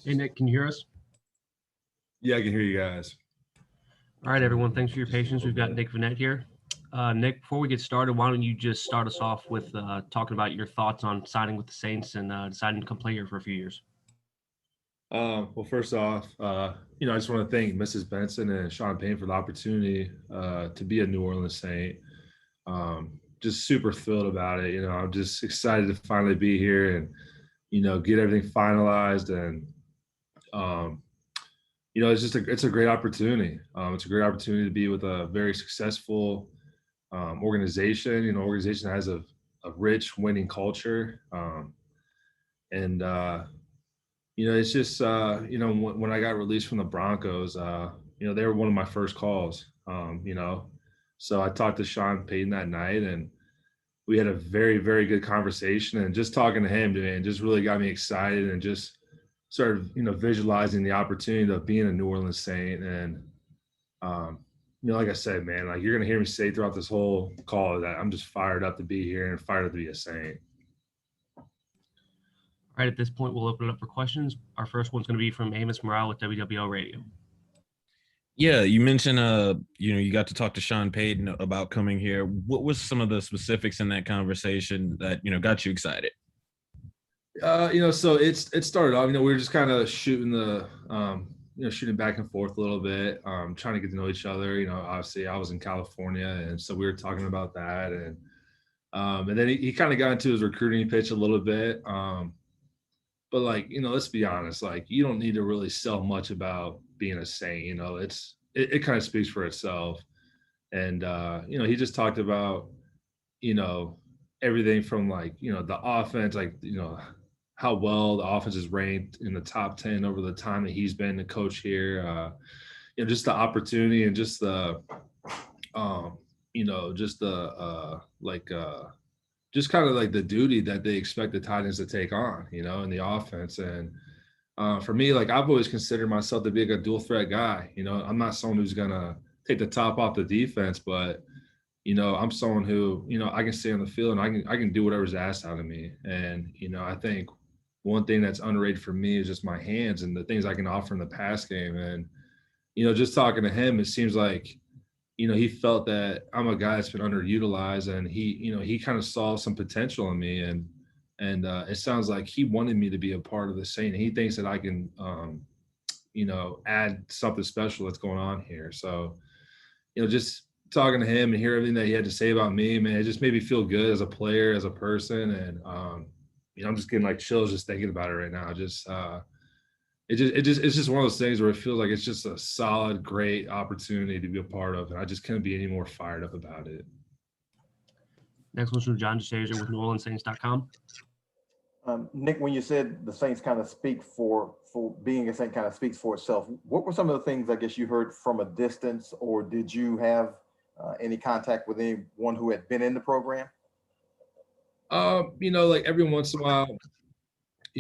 Hey, Nick, can you hear us? Yeah, I can hear you guys. All right, everyone. Thanks for your patience. We've got Nick Vanette here. Nick, before we get started, why don't you just start us off with talking about your thoughts on signing with the Saints and deciding to come play here for a few years? Well, first off, I just want to thank Mrs. Benson and Sean Payne for the opportunity to be a New Orleans Saint. Just super thrilled about it. I'm just excited to finally be here and get everything finalized. And um, it's a great opportunity. It's a great opportunity to be with a very successful organization. Organization that has a rich winning culture. And it's just when I got released from the Broncos, they were one of my first calls. So I talked to Sean Payton that night, and we had a very, very good conversation. And just talking to him, man, just really got me excited, and just started, visualizing the opportunity of being a New Orleans Saint. And like I said, man, like you're gonna hear me say throughout this whole call that I'm just fired up to be here and fired up to be a Saint. All right, at this point, we'll open it up for questions. Our first one's going to be from Amos Morale with WWL Radio. Yeah, you mentioned you got to talk to Sean Payton about coming here. What was some of the specifics in that conversation that, got you excited? So it started off, we were just kind of shooting shooting back and forth a little bit, trying to get to know each other. Obviously I was in California, and so we were talking about that, and then he kind of got into his recruiting pitch a little bit. But like, let's be honest, like you don't need to really sell much about being a Saint. It kind of speaks for itself. And he just talked about, you know, everything from like, the offense, like, how well the offense is ranked in the top 10 over the time that he's been the coach here. Just the opportunity and just the just the just kind of like the duty that they expect the Titans to take on, in the offense. And for me, like I've always considered myself to be like a dual threat guy. I'm not someone who's gonna take the top off the defense, but I'm someone who, I can stay on the field and I can do whatever's asked out of me. And I think one thing that's underrated for me is just my hands and the things I can offer in the pass game. And just talking to him, it seems like he felt that I'm a guy that's been underutilized, and he kind of saw some potential in me, and it sounds like he wanted me to be a part of the Saint. He thinks that I can, add something special that's going on here. So, just talking to him and hear everything that he had to say about me, man, it just made me feel good as a player, as a person, and I'm just getting like chills just thinking about it right now. It's just one of those things where it feels like it's just a solid, great opportunity to be a part of, and I just couldn't be any more fired up about it. Next one's from John DeShazier with NewOrleansSaints.com. Nick, when you said the Saints kind of speak for being a Saint kind of speaks for itself, what were some of the things I guess you heard from a distance, or did you have any contact with anyone who had been in the program? Like every once in a while,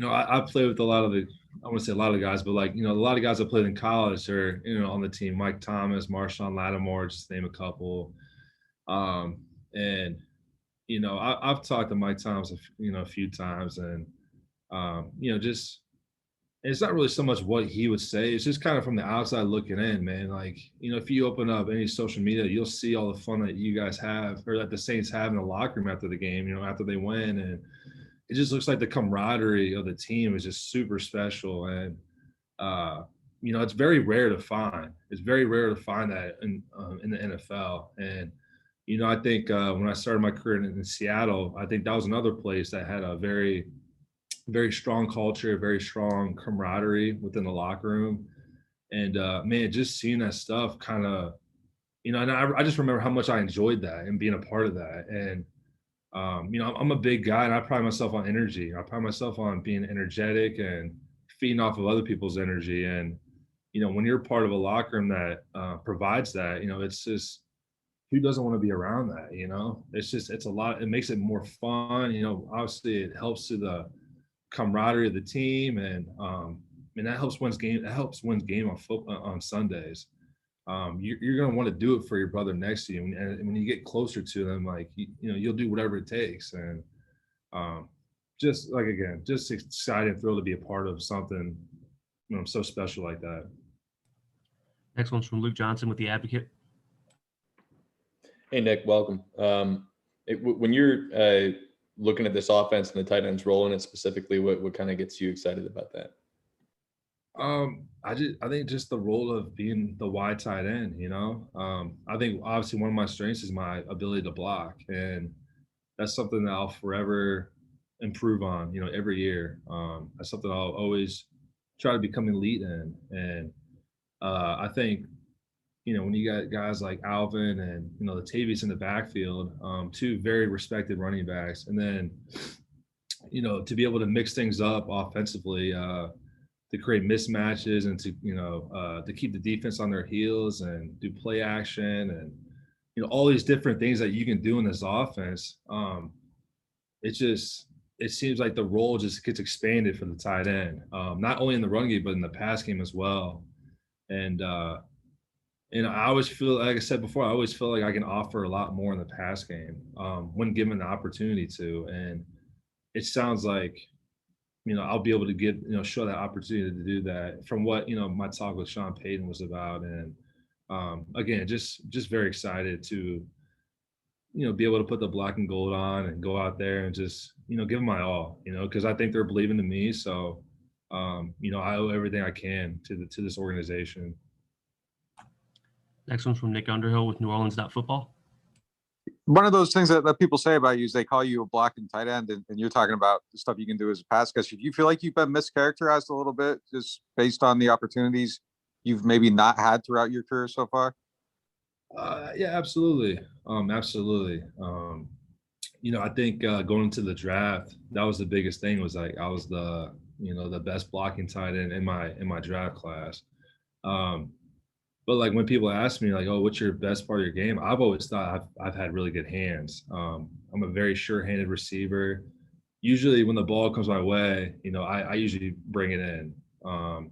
I play with a lot of I want to say a lot of guys, but like, a lot of guys I played in college are, on the team, Mike Thomas, Marshawn Lattimore, just to name a couple. And, I've talked to Mike Thomas, a few times, and, just, it's not really so much what he would say. It's just kind of from the outside looking in, man. Like, if you open up any social media, you'll see all the fun that you guys have, or that the Saints have in the locker room after the game, after they win. And it just looks like the camaraderie of the team is just super special. And, it's very rare to find. It's very rare to find that in the NFL. And, I think when I started my career in Seattle, I think that was another place that had a very, very strong culture, very strong camaraderie within the locker room. And man, just seeing that stuff kind of, and I just remember how much I enjoyed that and being a part of that. And, I'm a big guy, and I pride myself on energy. I pride myself on being energetic and feeding off of other people's energy. And, when you're part of a locker room that provides that, it's just, who doesn't want to be around that? It's a lot. It makes it more fun. Obviously it helps to the camaraderie of the team, and that helps wins game. That helps wins game on football on Sundays. You're going to want to do it for your brother next to you, and when you get closer to them, like you'll do whatever it takes. And just like, again, just excited and thrilled to be a part of something so special like that. Next one's from Luke Johnson with The Advocate. Hey, Nick, welcome. When you're looking at this offense and the tight ends role in it specifically, what kind of gets you excited about that? I think just the role of being the wide tight end, I think obviously one of my strengths is my ability to block, and that's something that I'll forever improve on, every year. That's something I'll always try to become elite in. And I think, when you got guys like Alvin and, Latavius in the backfield, two very respected running backs, and then, to be able to mix things up offensively, to create mismatches and to keep the defense on their heels and do play action and, all these different things that you can do in this offense. It seems like the role just gets expanded for the tight end, not only in the run game, but in the pass game as well. And I always feel, like I said before, I always feel like I can offer a lot more in the pass game when given the opportunity to. And it sounds like, I'll be able to show that opportunity to do that from what, my talk with Sean Payton was about. And again, just very excited to, be able to put the black and gold on and go out there and just, give them my all, because I think they're believing in me. So, I owe everything I can to this organization. Next one's from Nick Underhill with New Orleans Football. One of those things that people say about you is they call you a blocking tight end, and you're talking about the stuff you can do as a pass catcher. Do you feel like you've been mischaracterized a little bit just based on the opportunities you've maybe not had throughout your career so far? Yeah, absolutely. Absolutely. I think going into the draft, that was the biggest thing, was like I was the best blocking tight end in my draft class. But like when people ask me like, oh, what's your best part of your game? I've always thought I've had really good hands. I'm a very sure-handed receiver. Usually when the ball comes my way, I usually bring it in. I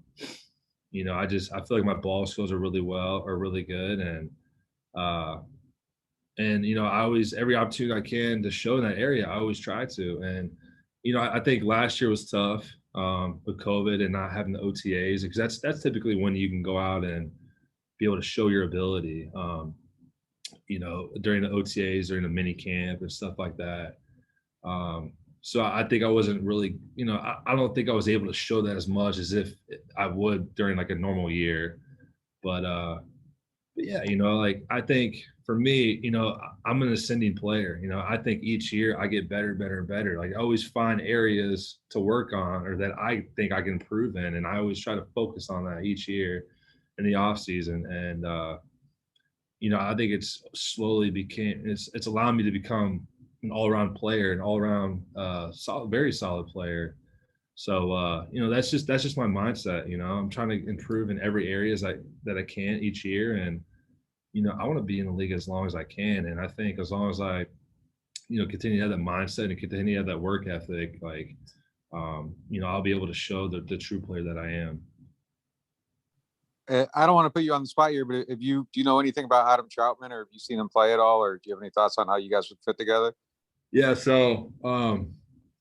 feel like my ball skills are really good. And I always, every opportunity I can to show in that area, I always try to. And, I think last year was tough with COVID and not having the OTAs, because that's typically when you can go out and be able to show your ability, during the OTAs, during the mini camp and stuff like that. So I think I wasn't really, I don't think I was able to show that as much as if I would during like a normal year. But yeah, like I think for me, I'm an ascending player. I think each year I get better, better, and better. Like I always find areas to work on or that I think I can improve in. And I always try to focus on that each year in the off season. And, I think it's slowly it's allowed me to become an all-around player, an all-around solid, very solid player. So, that's just my mindset. I'm trying to improve in every area that I can each year. And, I want to be in the league as long as I can. And I think as long as I, continue to have that mindset and continue to have that work ethic, like, I'll be able to show the true player that I am. I don't want to put you on the spot here, but do you know anything about Adam Troutman, or have you seen him play at all, or do you have any thoughts on how you guys would fit together? Yeah, so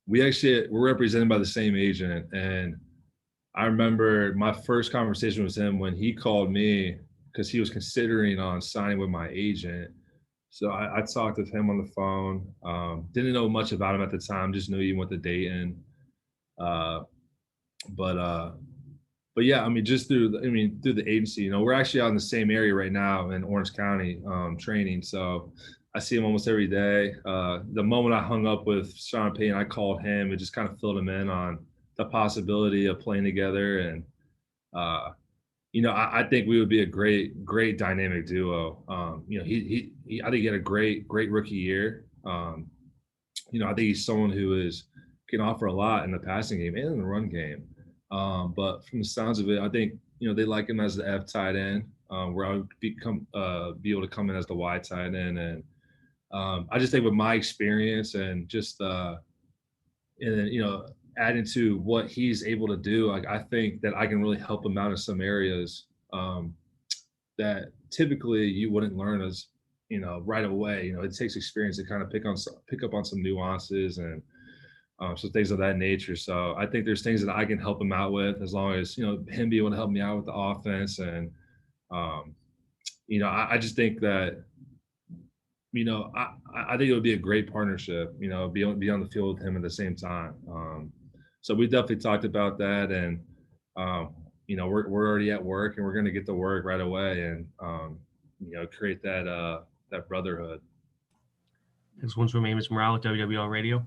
we're represented by the same agent, and I remember my first conversation with him when he called me because he was considering on signing with my agent. So I talked with him on the phone. Didn't know much about him at the time, just knew he went to Dayton. But yeah, I mean, just through the agency, we're actually out in the same area right now in Orange County training. So I see him almost every day. The moment I hung up with Sean Payton, I called him and just kind of filled him in on the possibility of playing together. And, I think we would be a great dynamic duo. I think he had a great rookie year. I think he's someone who can offer a lot in the passing game and in the run game. But from the sounds of it, I think, they like him as the F tight end, where I would be able to come in as the Y tight end. And I just think with my experience and just, adding to what he's able to do, like I think that I can really help him out in some areas that typically you wouldn't learn as, right away. It takes experience to kind of pick up on some nuances and So things of that nature. So I think there's things that I can help him out with, as long as, you know, him being able to help me out with the offense. And, you know, I just think that, you know, I think it would be a great partnership, you know, be on the field with him at the same time. So we definitely talked about that. And, you know, we're already at work, and we're going to get to work right away, and, you know, create that brotherhood. This one's from Amos Morale at WWL Radio.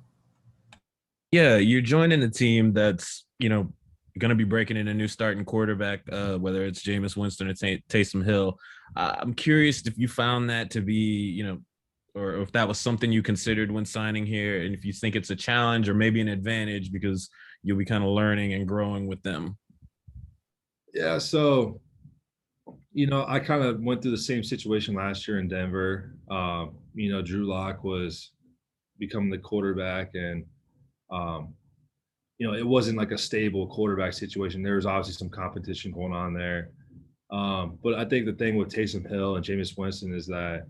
Yeah, you're joining a team that's, you know, going to be breaking in a new starting quarterback, whether it's Jameis Winston or Taysom Hill. I'm curious if you found that to be, you know, or if that was something you considered when signing here, and if you think it's a challenge or maybe an advantage because you'll be kind of learning and growing with them. Yeah, so, you know, I kind of went through the same situation last year in Denver. You know, Drew Lock was becoming the quarterback, and, you know, it wasn't like a stable quarterback situation. There was obviously some competition going on there. But I think the thing with Taysom Hill and Jameis Winston is that,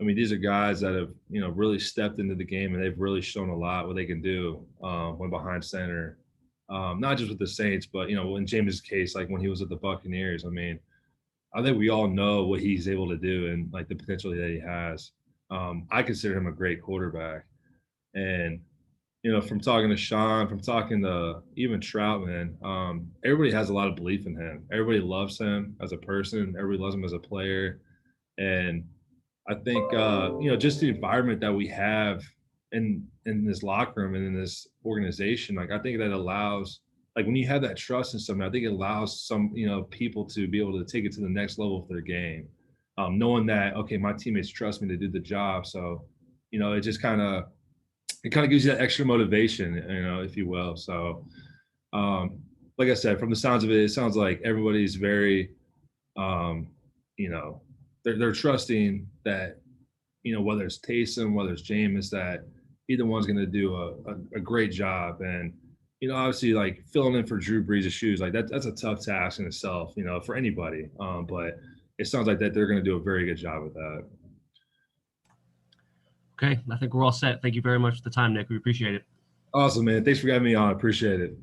I mean, these are guys that have, you know, really stepped into the game, and they've really shown a lot what they can do when behind center. Not just with the Saints, but, you know, in Jameis' case, like when he was at the Buccaneers, I mean, I think we all know what he's able to do and like the potential that he has. I consider him a great quarterback. And, you know, from talking to Sean, from talking to even Troutman, everybody has a lot of belief in him. Everybody loves him as a person. Everybody loves him as a player. And I think, you know, just the environment that we have in this locker room and in this organization, like, I think that allows, like, when you have that trust in something, I think it allows some, you know, people to be able to take it to the next level of their game, knowing that, okay, my teammates trust me to do the job. So, you know, it kind of gives you that extra motivation, you know, if you will. So, like I said, from the sounds of it, it sounds like everybody's very, you know, they're trusting that, you know, whether it's Taysom, whether it's Jameis, that either one's going to do a great job. And, you know, obviously, like, filling in for Drew Brees' shoes, like that's a tough task in itself, you know, for anybody. But it sounds like that they're going to do a very good job with that. Okay, I think we're all set. Thank you very much for the time, Nick. We appreciate it. Awesome, man. Thanks for having me on. I appreciate it.